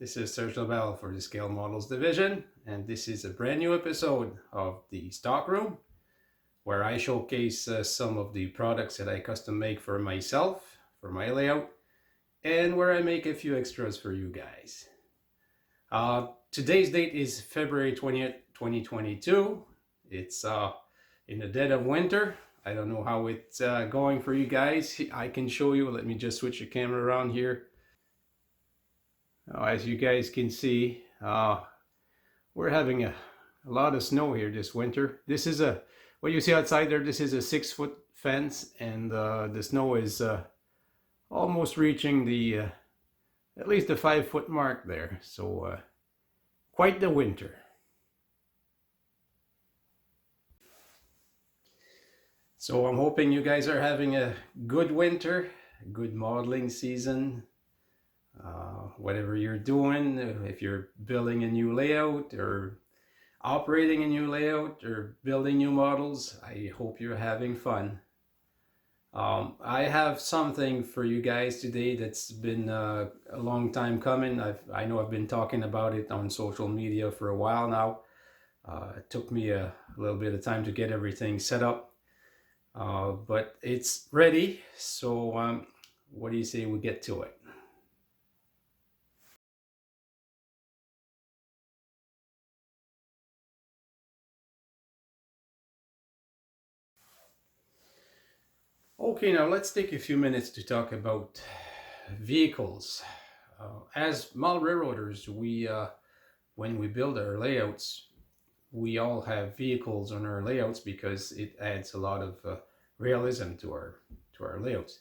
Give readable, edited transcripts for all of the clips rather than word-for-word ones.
This is Serge Lebel for the Scale Models Division, and this is a brand new episode of the Stockroom, where I showcase some of the products that I custom make for myself, for my layout, and where I make a few extras for you guys. Today's date is February 20th, 2022. It's in the dead of winter. I don't know how it's going for you guys. I can show you. Let me just switch the camera around here. As you guys can see, we're having a lot of snow here this winter. This is what you see outside there, this is a 6-foot fence, and the snow is almost reaching the at least the 5-foot mark there. So quite the winter. So I'm hoping you guys are having a good winter, a good modeling season. Whatever you're doing, if you're building a new layout or operating a new layout or building new models, I hope you're having fun. I have something for you guys today that's been a long time coming. I know I've been talking about it on social media for a while now. It took me a little bit of time to get everything set up, but it's ready. So what do you say we get to it? Okay, now let's take a few minutes to talk about vehicles. As model railroaders, when we build our layouts, we all have vehicles on our layouts because it adds a lot of realism to our layouts.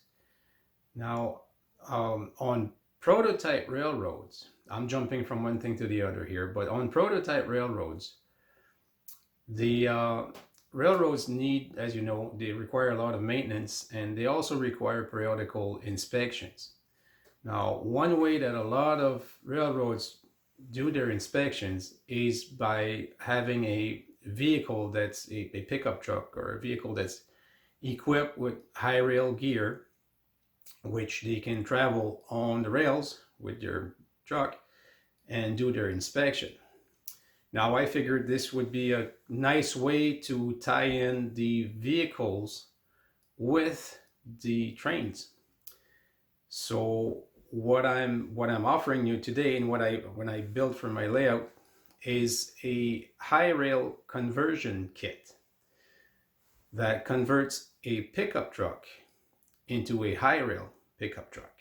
Now, on prototype railroads, I'm jumping from one thing to the other here, but on prototype railroads, the railroads need, as you know, they require a lot of maintenance, and they also require periodical inspections. Now, one way that a lot of railroads do their inspections is by having a vehicle that's a pickup truck or a vehicle that's equipped with high rail gear, which they can travel on the rails with their truck and do their inspection. Now, I figured this would be a nice way to tie in the vehicles with the trains. So what I'm offering you today, and when I built for my layout, is a high rail conversion kit that converts a pickup truck into a high rail pickup truck.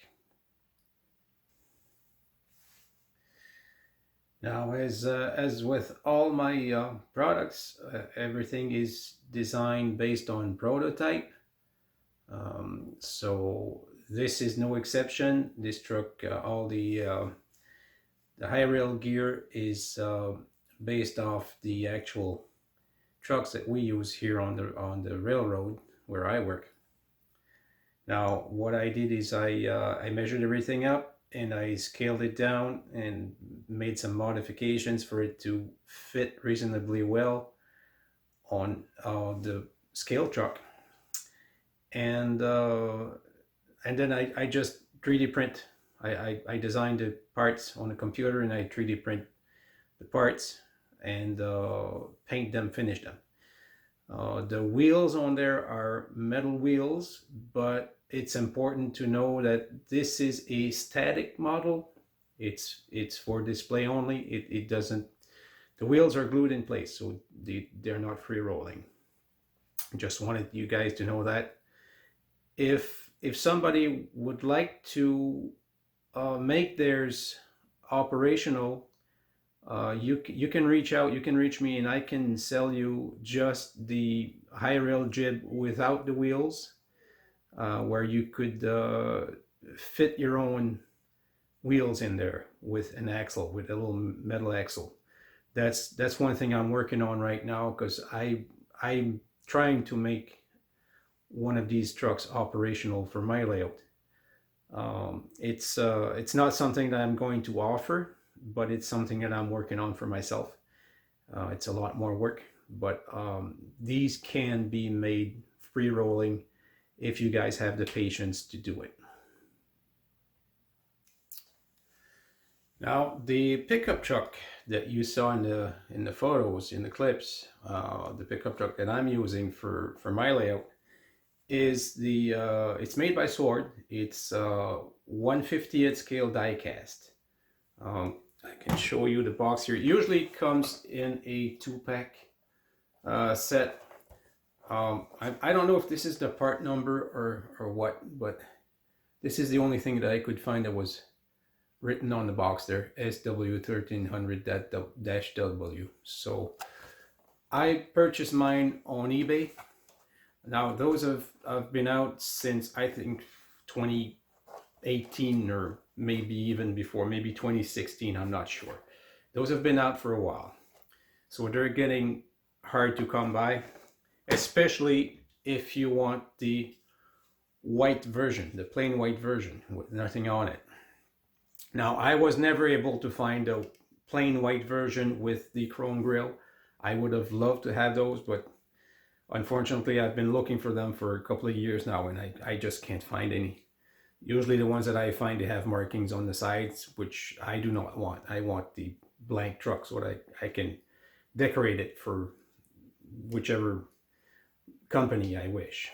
Now, as with all my products, everything is designed based on prototype. So this is no exception. This truck, all the high rail gear is based off the actual trucks that we use here on the railroad where I work. Now, what I did is I measured everything up, and I scaled it down and made some modifications for it to fit reasonably well on the scale truck. And then I just 3D print. I designed the parts on a computer, and I 3D print the parts and paint them, finish them. The wheels on there are metal wheels, but it's important to know that this is a static model. It's for display only. It doesn't, the wheels are glued in place, so they're not free rolling. Just wanted you guys to know that. If somebody would like to make theirs operational, you can reach out, you can reach me, and I can sell you just the high rail jib without the wheels, where you could fit your own wheels in there with an axle, with a little metal axle. That's one thing I'm working on right now, because I'm trying to make one of these trucks operational for my layout. It's not something that I'm going to offer, but it's something that I'm working on for myself. It's a lot more work, but these can be made free rolling if you guys have the patience to do it. Now, the pickup truck that you saw in the photos, in the clips, the pickup truck that I'm using for my layout is the it's made by Sword. It's 1/50th scale diecast. I can show you the box here. It usually comes in a 2-pack set. I don't know if this is the part number or what, but this is the only thing that I could find that was written on the box there, SW1300-W. So I purchased mine on eBay. Now those have been out since I think 2018 or maybe even before, maybe 2016, I'm not sure. Those have been out for a while. So they're getting hard to come by, especially if you want the white version, the plain white version with nothing on it. Now, I was never able to find a plain white version with the chrome grille. I would have loved to have those, but unfortunately, I've been looking for them for a couple of years now, and I just can't find any. Usually the ones that I find, they have markings on the sides, which I do not want. I want the blank truck so that I can decorate it for whichever company I wish.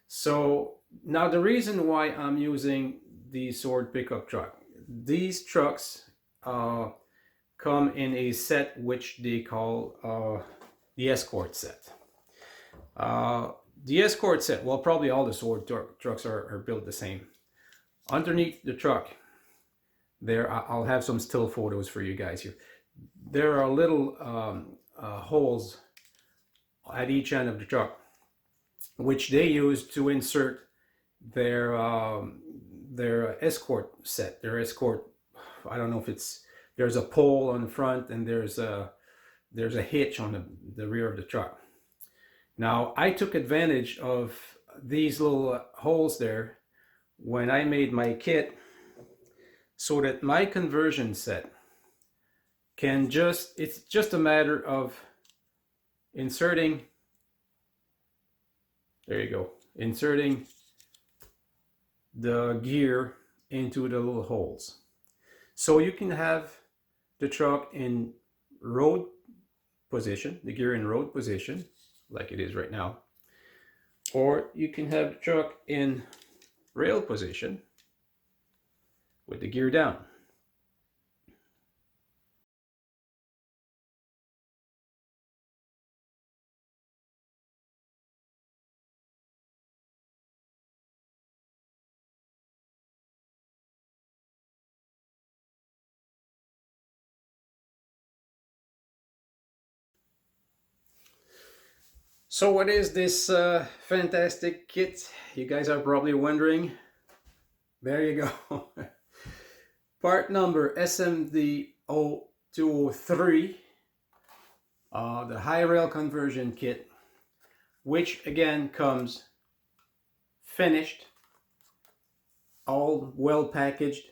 So now the reason why I'm using the Sword pickup truck, these trucks come in a set which they call the Escort set. The Escort set, well, probably all the Sword trucks are built the same. Underneath the truck, there, I'll have some still photos for you guys here. There are little holes at each end of the truck, which they use to insert their Escort set, their Escort. I don't know if it's, there's a pole on the front and there's a hitch on the rear of the truck. Now, I took advantage of these little holes there when I made my kit so that my conversion set can just, it's just a matter of inserting, there you go, inserting the gear into the little holes. So you can have the truck in road position, the gear in road position, like it is right now, or you can have the truck in rail position with the gear down. So what is this fantastic kit? You guys are probably wondering. There you go. Part number SMD-O-203, the high rail conversion kit, which again comes finished, all well packaged,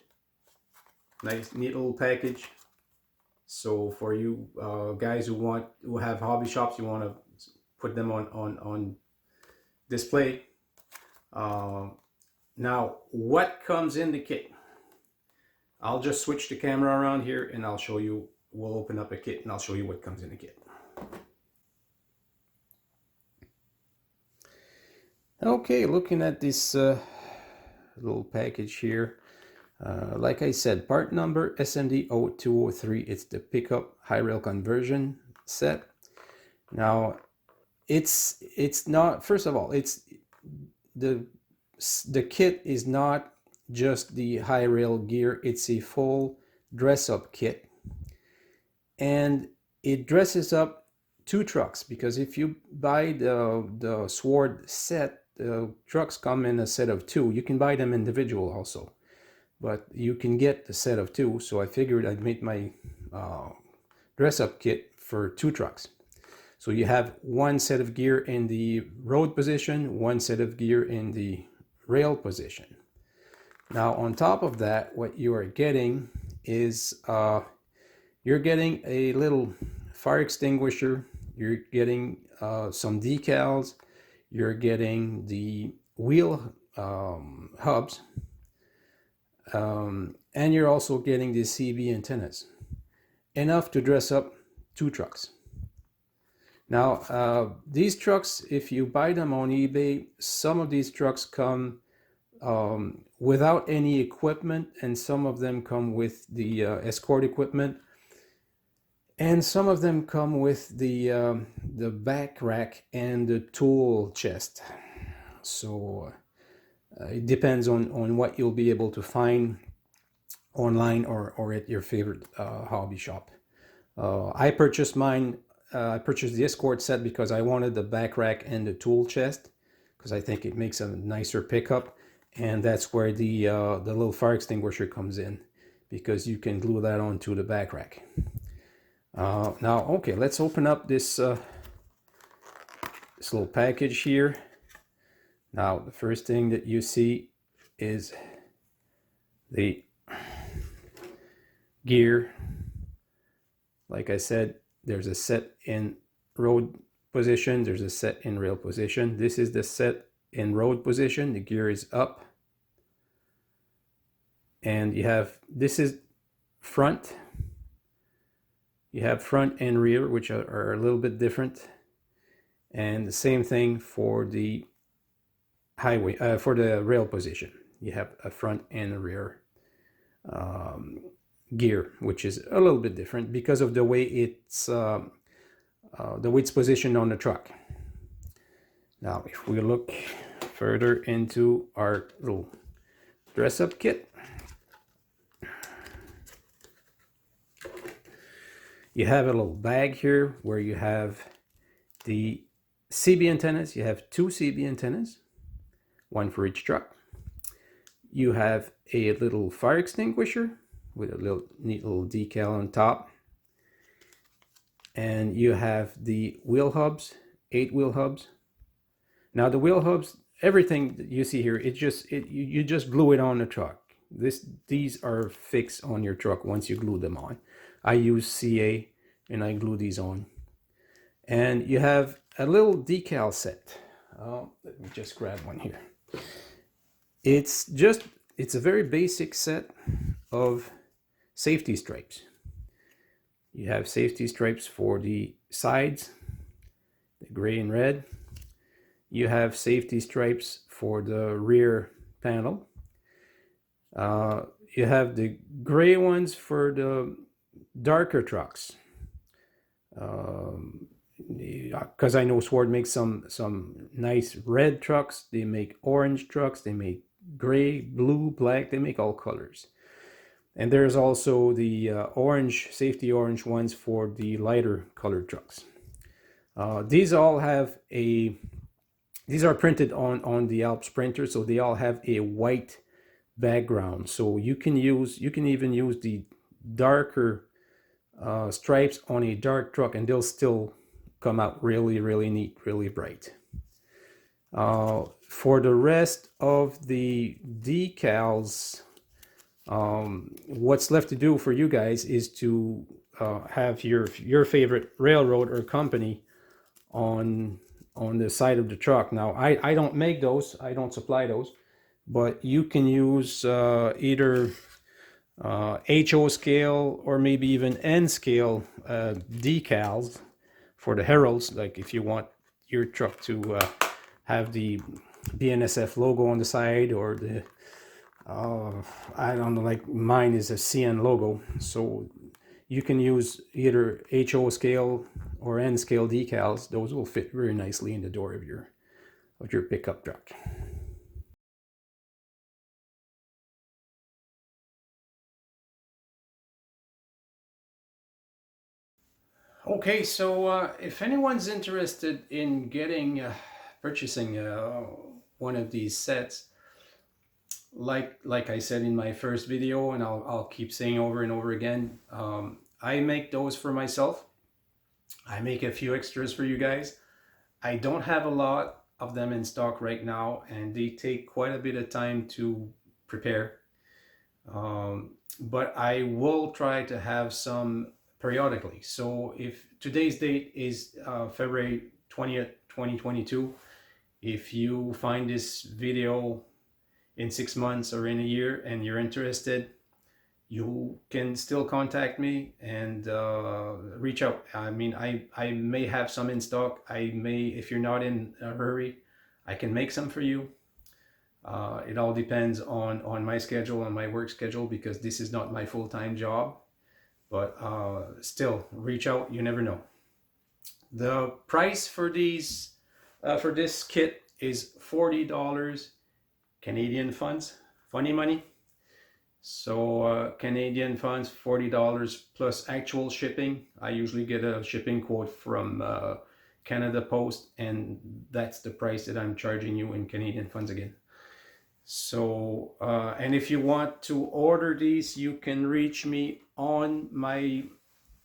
nice neat little package. So for you guys who have hobby shops, you want to put them on display. Now, what comes in the kit? I'll just switch the camera around here and I'll show you. We'll open up a kit and I'll show you what comes in the kit. Okay, looking at this little package here. Like I said, part number SMD-O-203. It's the pickup high rail conversion set. Now, it's not, first of all, it's the kit is not just the high rail gear. It's a full dress up kit, and it dresses up 2 trucks, because if you buy the Sword set, the trucks come in a set of 2. You can buy them individual also, but you can get the set of 2. So I figured I'd make my dress up kit for 2 trucks. So you have 1 set of gear in the road position, 1 set of gear in the rail position. Now on top of that, what you are getting is you're getting a little fire extinguisher, you're getting some decals, you're getting the wheel hubs, and you're also getting the CB antennas, enough to dress up 2 trucks. Now, these trucks, if you buy them on eBay, some of these trucks come without any equipment, and some of them come with the escort equipment, and some of them come with the back rack and the tool chest. So it depends on what you'll be able to find online or at your favorite hobby shop. I purchased mine. I purchased the escort set because I wanted the back rack and the tool chest, because I think it makes a nicer pickup, and that's where the little fire extinguisher comes in, because you can glue that onto the back rack. Now, okay, let's open up this little package here. Now, the first thing that you see is the gear. Like I said, there's a set in road position, there's a set in rail position. This is the set in road position. The gear is up, and you have, this is front. You have front and rear, which are a little bit different, and the same thing for the highway, for the rail position. You have a front and a rear gear, which is a little bit different because of the way it's positioned on the truck. Now, if we look further into our little dress-up kit, you have a little bag here where you have the CB antennas. You have 2 CB antennas, 1 for each truck. You have a little fire extinguisher with a little neat little decal on top. And you have the wheel hubs, 8 wheel hubs. Now the wheel hubs, everything that you see here, you just glue it on the truck. These are fixed on your truck once you glue them on. I use CA and I glue these on. And you have a little decal set. Let me just grab one here. It's a very basic set of safety stripes. You have safety stripes for the sides, the gray and red. You have safety stripes for the rear panel. You have the gray ones for the darker trucks. Because I know Sword makes some nice red trucks. They make orange trucks. They make gray, blue, black. They make all colors. And there's also the orange, safety orange ones for the lighter colored trucks. These all have these are printed on the Alps printer, so they all have a white background. So you can even use the darker stripes on a dark truck, and they'll still come out really, really neat, really bright. For the rest of the decals, what's left to do for you guys is to have your favorite railroad or company on the side of the truck. Now, I don't make those, I don't supply those, but you can use either HO scale or maybe even N scale decals for the heralds. Like if you want your truck to have the BNSF logo on the side, or the I don't know, like mine is a CN logo, so you can use either HO scale or N scale decals. Those will fit very nicely in the door of your pickup truck. Okay, so if anyone's interested in purchasing one of these sets, like I said in my first video, and I'll keep saying over and over again, I make those for myself. I make a few extras for you guys. I don't have a lot of them in stock right now, and they take quite a bit of time to prepare. But I will try to have some periodically. So if today's date is February 20th, 2022, if you find this video, in 6 months or in a year and you're interested, you can still contact me and reach out. I mean, I may have some in stock. I may, if you're not in a hurry, I can make some for you. It all depends on my schedule and my work schedule, because this is not my full-time job. But still, reach out. You never know. The price for these for this kit is $40 Canadian funds, funny money. So Canadian funds, $40 plus actual shipping. I usually get a shipping quote from Canada Post, and that's the price that I'm charging you in Canadian funds again. So, and if you want to order these, you can reach me on my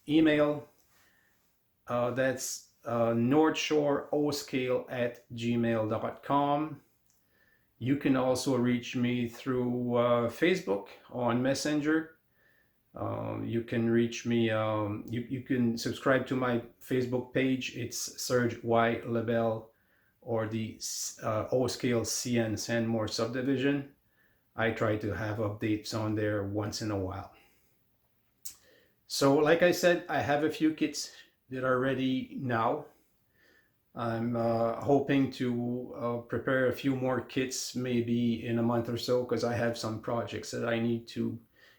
email. That's northshoreoscale@gmail.com. You can also reach me through Facebook on Messenger. You can reach me, you can subscribe to my Facebook page. It's Serge Y. Lebel, or the O-Scale CN Sandmore subdivision. I try to have updates on there once in a while. So like I said, I have a few kits that are ready now. I'm hoping to prepare a few more kits maybe in a month or so, because I have some projects that I need to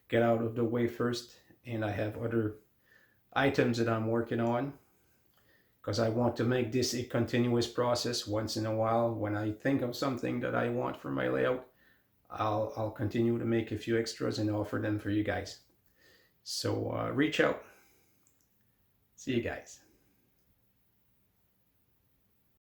get out of the way first, and I have other items that I'm working on, because I want to make this a continuous process. Once in a while, when I think of something that I want for my layout, I'll continue to make a few extras and offer them for you guys. So reach out. See you guys.